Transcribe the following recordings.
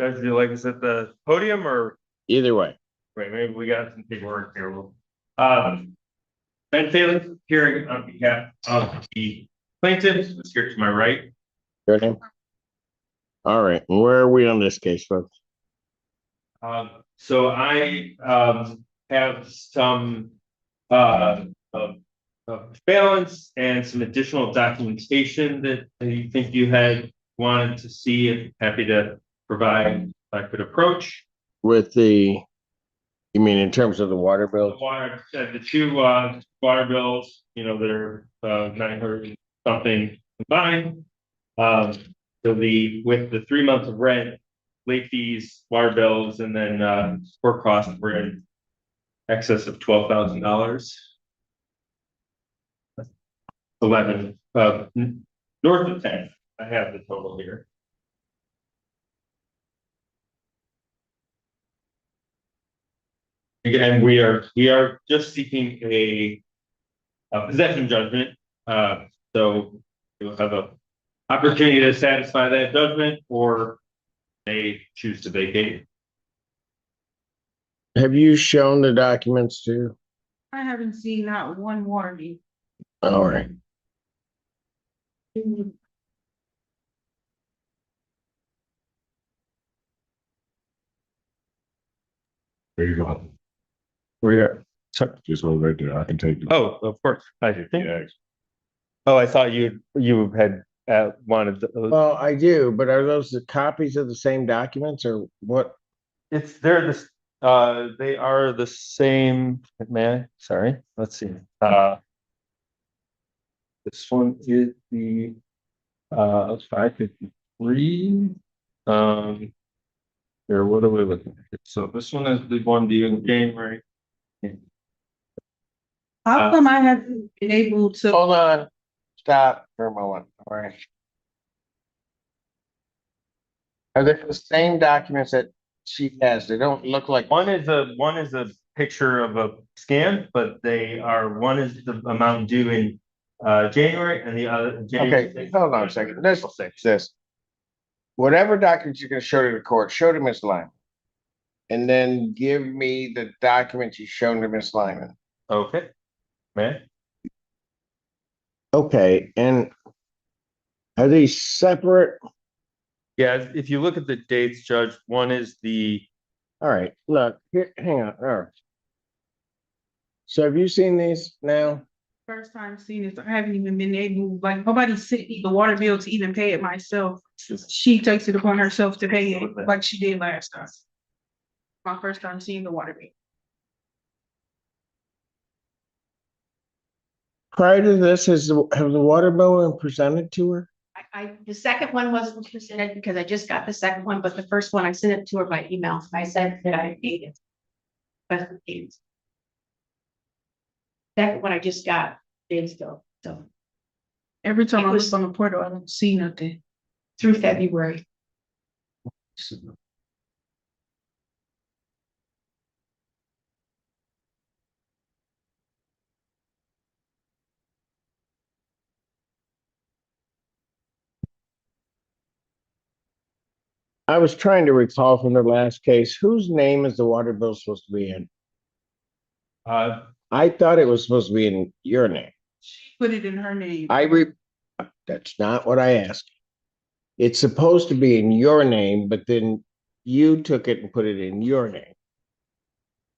Guys, do you like us at the podium or? Either way. Wait, maybe we got some paperwork here. Ben Taylor here on behalf of the plaintiffs, is here to my right. Your name? All right. And where are we on this case, folks? So I have some of balance and some additional documentation that you think you had wanted to see, and happy to provide if I could approach. With the, you mean in terms of the water The bill? water, the two water bills, that are 900 something combined. So with the 3 months of rent, late fees, water bills, and then court costs were in excess of $12,000. 11 north of 10. I have the total here. Again, we are just seeking a possession judgment. So you'll have an opportunity to satisfy that judgment, or may choose to vacate. Have you shown the documents too? I haven't seen not one water bill. All right. There you go. Where? Just one right there. I can take it. Oh, of course. Thank you. Yeah. Oh, I thought you had wanted those. Well, I do, but are those the copies of the same documents or what? They're they are the same. Sorry, let's see. This one is the 553. Here, what are we looking at? So this one is the one due in January. How come I haven't been able to? Hold on. Stop for a moment. All right. Are they the same documents that she has? They don't look like. One is a picture of a scan, but one is the amount due in January, and the other. Okay, hold on a second. This. Whatever documents you're gonna show to the court, show to Ms. Lyman. And then give me the documents you shown to Ms. Lyman. Okay, man. Okay, and are these separate? Yeah, if you look at the dates, Judge, one is All right, look, here, hang on. All right. So have you seen these now? First time seeing this, I haven't even been able, like, nobody sent me the water bill to even pay it myself. She takes it upon herself to pay it like she did last time. My first time seeing the water bill. Prior to this, have the water bill been presented to her? The second one wasn't presented because I just got the second one, but the first one I sent it to her by email. I said that I paid it. Second one I just got days ago, so Every time I look on the portal, I don't see nothing. through February. I was trying to recall from the last case, whose name is the water bill supposed to be in? I thought it was supposed to be in your name. She put it in her name. That's not what I asked. It's supposed to be in your name, but then you took it and put it in your name.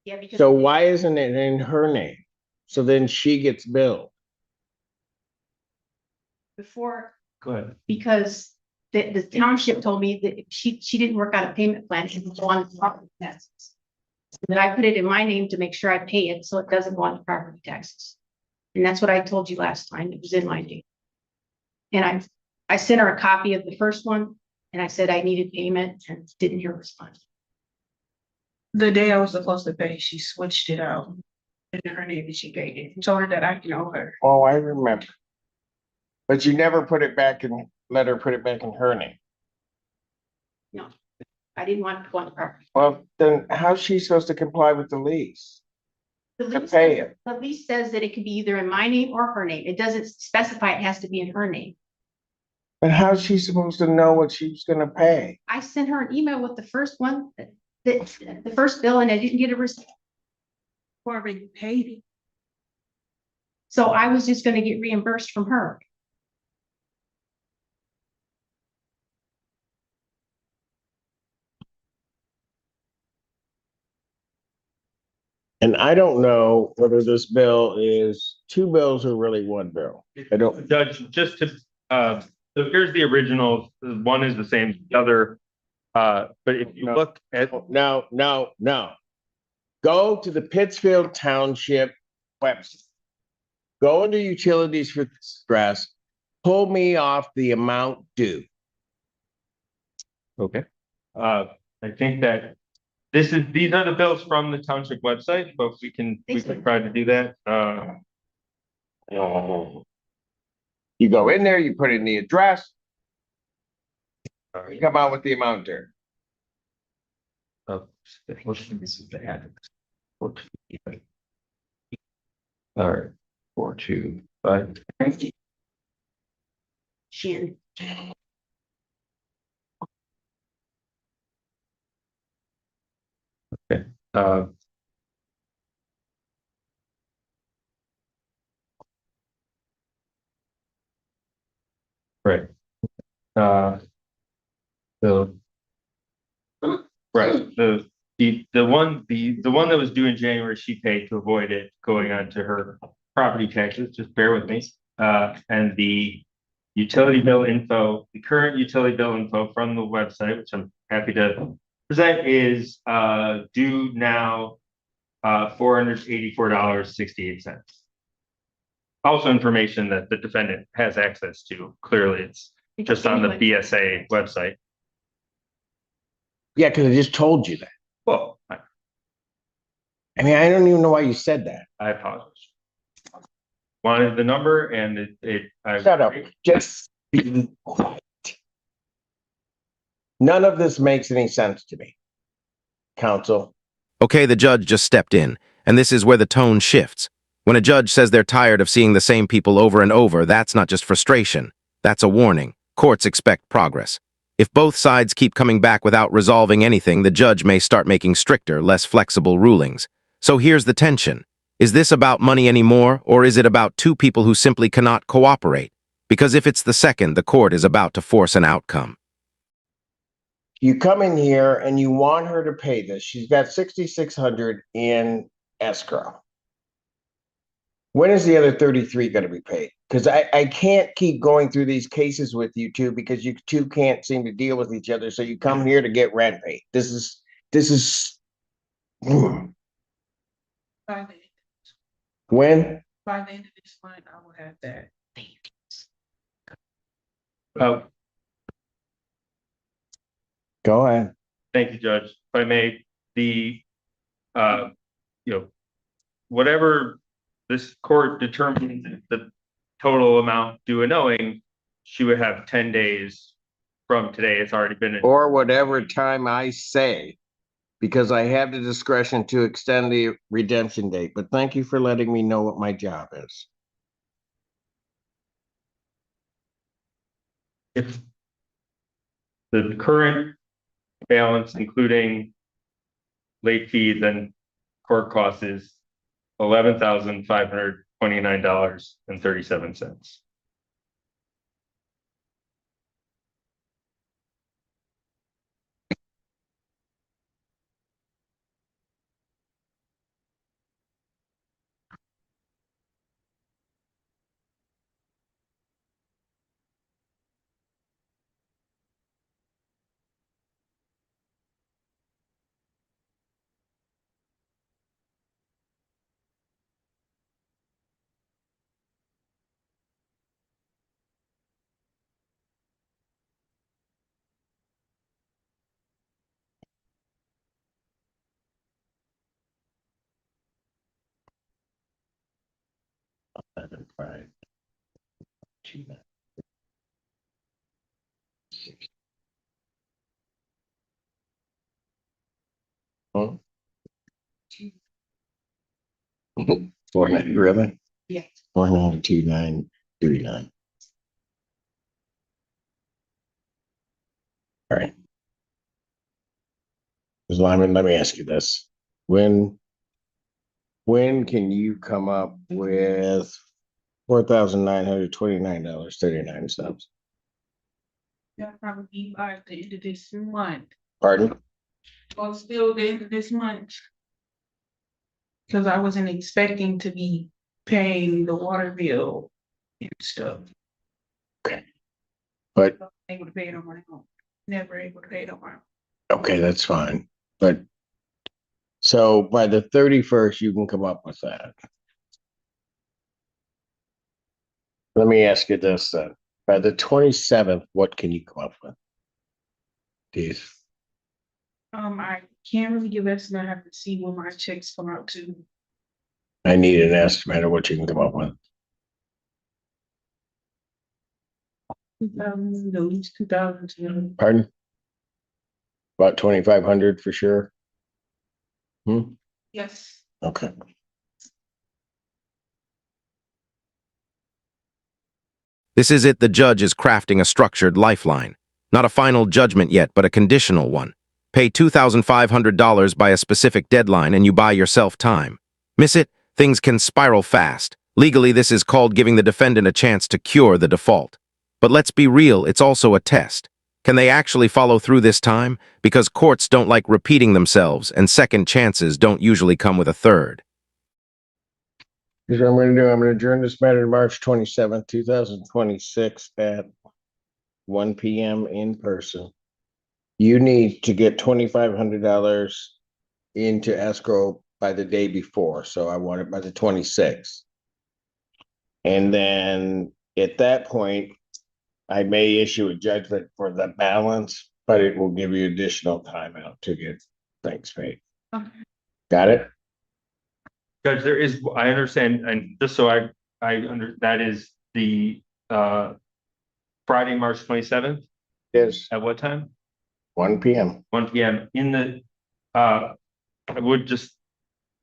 Yeah, because So why isn't it in her name? So then she gets billed. before, Go ahead. because the township told me that she didn't work out a payment plan, she was on property taxes. Then I put it in my name to make sure I pay it, so it doesn't go on property taxes. And that's what I told you last time, it was in my name. And I sent her a copy of the first one, and I said I needed payment and didn't hear a response. The day I was supposed to pay, she switched it out. In her name and she paid it. Told her that I can owe her. Oh, I remember. But you never put it back and let her put it back in her name. No, I didn't want to go on the property. Well, then how's she supposed to comply with the lease? The To lease pay says- it. The lease says that it can be either in my name or her name. It doesn't specify it has to be in her name. But how's she supposed to know what she's gonna pay? I sent her an email with the first one, the first bill, and I didn't get a receipt. Already paid it. So I was just gonna get reimbursed from her. And I don't know whether this bill is two bills or really one bill. I don't. Judge, just to, so here's the original, one is the same, as the other, but if you look at, No. Go to the Pittsfield Township website. Go under utilities for stress, pull me off the amount due. okay, I think that these are the bills from the township website, but we can try to do that, You go in there, you put in the address, you come out with the amount there. All right, 425. Shannon. Uh. Right. So. Right, the one that was due in January, she paid to avoid it going on to her property taxes, just bear with me. And the utility bill info, the current utility bill info from the website, which I'm happy to present, is due now $484.68. Also information that the defendant has access to. Clearly, it's just on the BSA website. Yeah, because I just told you that. Well, I mean, I don't even know why you said that. I apologize. Wanted the number and Shut up. Just be quiet. None of this makes any sense to me. Counsel. Okay, the judge just stepped in, and this is where the tone shifts. When a judge says they're tired of seeing the same people over and over, that's not just frustration. That's a warning. Courts expect progress. If both sides keep coming back without resolving anything, the judge may start making stricter, less flexible rulings. So here's the tension. Is this about money anymore, or is it about two people who simply cannot cooperate? Because if it's the second, the court is about to force an outcome. You come in here and you want her to pay this. She's got $6,600 in escrow. When is the other 33 going to be paid? Because I can't keep going through these cases with you two because you two can't seem to deal with each other. So you come here to get rent paid. This is By the, when? by the end of this month, I will have that. Go ahead. thank you, Judge. If I may, whatever this court determines the total amount due and owing, she would have 10 days from today. It's already been. Or whatever time I say, because I have the discretion to extend the redemption date. But thank you for letting me know what my job is. If the current balance, including late fees and court costs, is $11,529.37. Right. Huh? Really? Yeah. 492939. All right. Ms. Lyman, let me ask you this. When can you come up with $4,929.39? That'll probably be by the end of this month, Pardon? or still the end of this month. Cause I wasn't expecting to be paying the water bill and stuff. But, Able to pay it on my own, never able to pay it on my own. okay, that's fine. But so by the 31st, you can come up with that. Let me ask you this then. By the 27th, what can you come up with? These. I can't really give estimate. I have to see what my checks come out to. I need an estimate of what you can come up with. 2,000, at least 2,000. Pardon? About 2,500 for sure. Yes. Okay. This is it. The judge is crafting a structured lifeline. Not a final judgment yet, but a conditional one. Pay $2,500 by a specific deadline and you buy yourself time. Miss it? Things can spiral fast. Legally, this is called giving the defendant a chance to cure the default. But let's be real, it's also a test. Can they actually follow through this time? Because courts don't like repeating themselves, and second chances don't usually come with a third. Here's what I'm gonna do. I'm gonna adjourn this matter to March 27th, 2026 at 1 p.m. in person. You need to get $2,500 into escrow by the day before, so I want it by the 26th. And then at that point, I may issue a judgment for the balance, but it will give you additional time out to get things paid. Okay. Got it? Judge, there is, I understand, and just so that is the, Friday, March 27th, Yes, at what time? 1 p.m. 1 p.m. in the, I would just,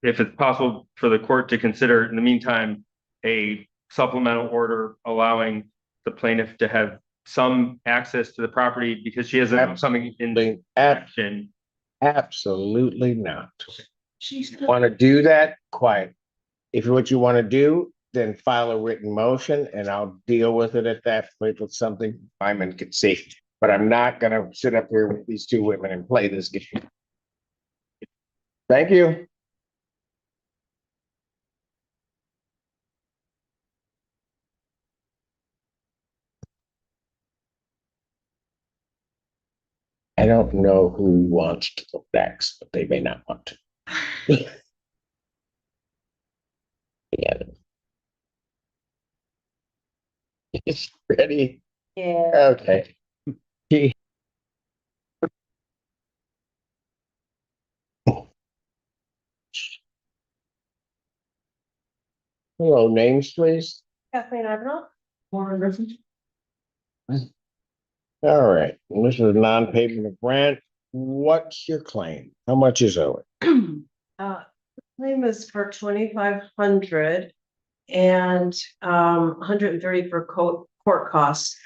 if it's possible for the court to consider, in the meantime, a supplemental order allowing the plaintiff to have some access to the property because she has something in the action. Absolutely not. She's Want to do that? Quiet. If what you want to do, then file a written motion and I'll deal with it at that point with something Lyman can see. But I'm not gonna sit up here with these two women and play this game. Thank you. I don't know who wants to go next, but they may not want to. Yeah. It's ready. Yeah. Okay. Hello, names, please. Kathleen Ivanov. Warren Griffin. All right, this is a non-payment of rent. What's your claim? How much is owed? Claim is for 2,500 and 130 for court costs.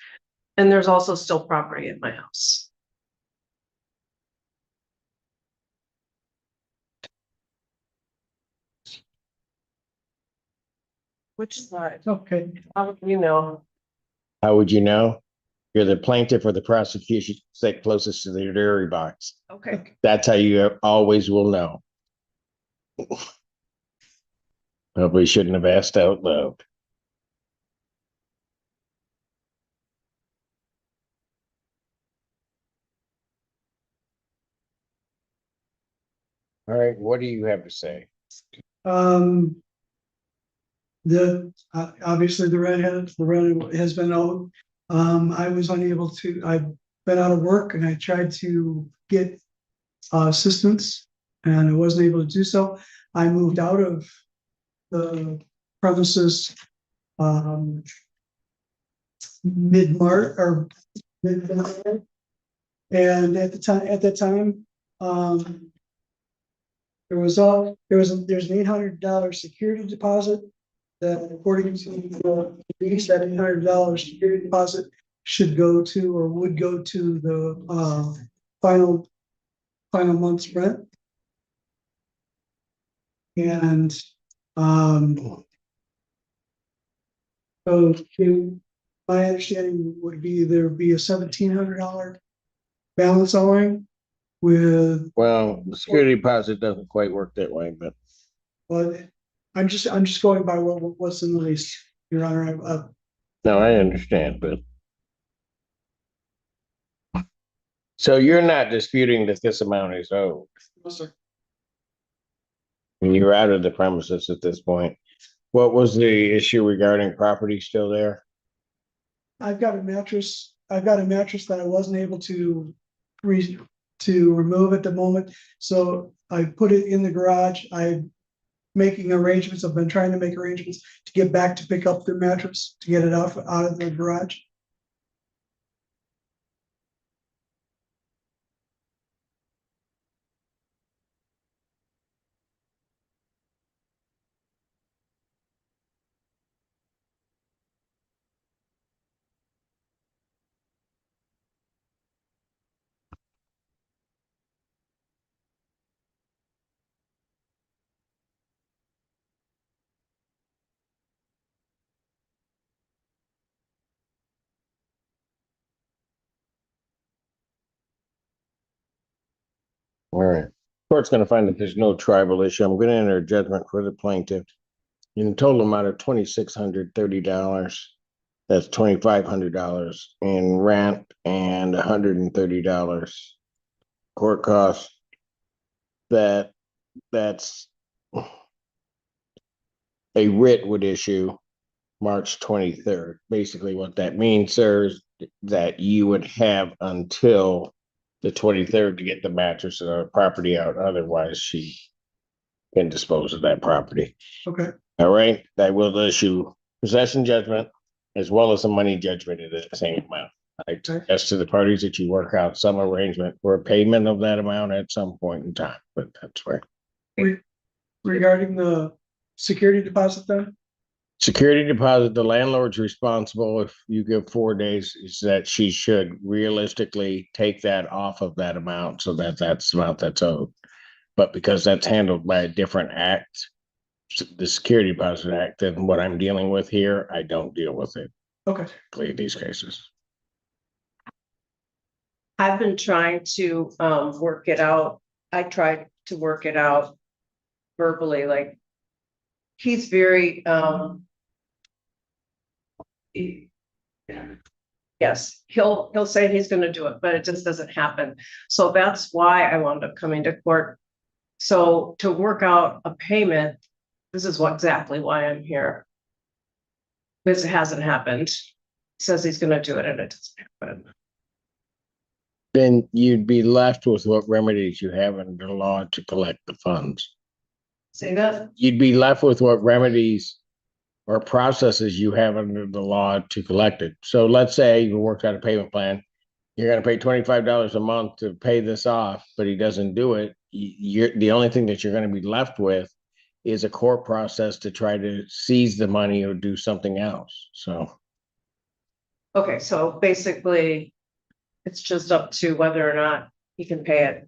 And there's also still property at my house. Which side? Okay. You know, How would you know? You're the plaintiff or the prosecution sit closest to the jury box. okay. That's how you always will know. Probably shouldn't have asked out loud. All right, what do you have to say? Obviously the rent has been owed. I was unable to, I've been out of work and I tried to get assistance and I wasn't able to do so. I moved out of the premises mid-March or mid-February. And at that time, there's an $800 security deposit that according to the lease, that $800 security deposit should go to or would go to the final month's rent. And so my understanding would be there'd be a $1,700 balance owing with, Well, the security deposit doesn't quite work that way, but I'm just going by what's in the lease, Your Honor. no, I understand, but. So you're not disputing that this amount is owed, and you're out of the premises at this point. What was the issue regarding property still there? I've got a mattress that I wasn't able to remove at the moment, so I put it in the garage. I'm making arrangements. I've been trying to make arrangements to get back to pick up the mattress, to get it out of the garage. All right. Court's gonna find that there's no tribal issue. I'm gonna enter judgment for the plaintiff in a total amount of $2,630. That's $2,500 in rent and $130 court costs. That's a writ would issue March 23rd. Basically, what that means, sir, is that you would have until the 23rd to get the mattress and our property out. Otherwise, she can dispose of that property. Okay. All right. I will issue possession judgment as well as a money judgment in the same amount. I as to the parties that you work out some arrangement for payment of that amount at some point in time, but that's where. Regarding the security deposit then? Security deposit, the landlord's responsible if you give 4 days, is that she should realistically take that off of that amount so that that's the amount that's owed. But because that's handled by a different act, the Security Deposit Act, than what I'm dealing with here, I don't deal with it. Okay. In these cases. I've been trying to work it out. I tried to work it out verbally, like he's very yes, he'll say he's gonna do it, but it just doesn't happen. So that's why I wound up coming to court. So to work out a payment, this is exactly why I'm here. Because it hasn't happened. He says he's gonna do it and it doesn't happen. Then you'd be left with what remedies you have under law to collect the funds. Say that? You'd be left with what remedies or processes you have under the law to collect it. So let's say you worked out a payment plan. You're gonna pay $25 a month to pay this off, but he doesn't do it. You're the only thing that you're gonna be left with is a court process to try to seize the money or do something else. So. Okay, so basically, it's just up to whether or not he can pay it.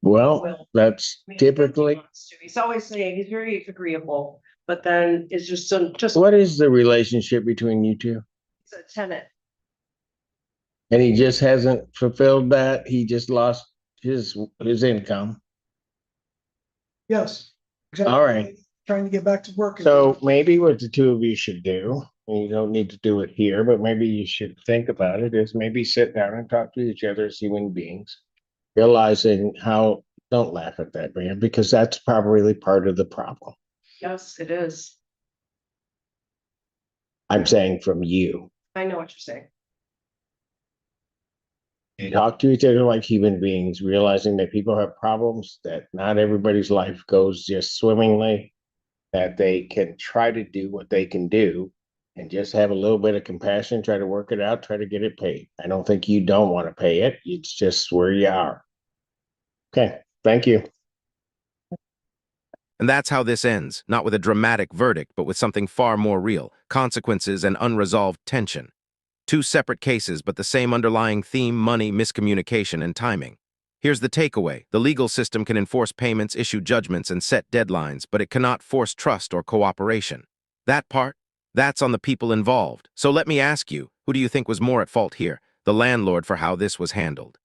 Well, that's typically. He's always saying he's very agreeable, but then it's just What is the relationship between you two? he's a tenant. And he just hasn't fulfilled that. He just lost his income. Yes. Exactly. All right. Trying to get back to work. So maybe what the two of you should do, and you don't need to do it here, but maybe you should think about it, is maybe sit down and talk to each other as human beings, realizing how, don't laugh at that, man, because that's probably part of the problem. Yes, it is. I'm saying from you. I know what you're saying. Talk to each other like human beings, realizing that people have problems, that not everybody's life goes just swimmingly, that they can try to do what they can do and just have a little bit of compassion, try to work it out, try to get it paid. I don't think you don't want to pay it. It's just where you are. Okay, thank you. And that's how this ends, not with a dramatic verdict, but with something far more real, consequences and unresolved tension. Two separate cases, but the same underlying theme: money, miscommunication, and timing. Here's the takeaway. The legal system can enforce payments, issue judgments, and set deadlines, but it cannot force trust or cooperation. That part? That's on the people involved. So let me ask you, who do you think was more at fault here? The landlord for how this was handled?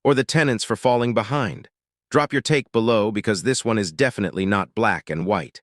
Or the tenants for falling behind? Drop your take below, because this one is definitely not black and white.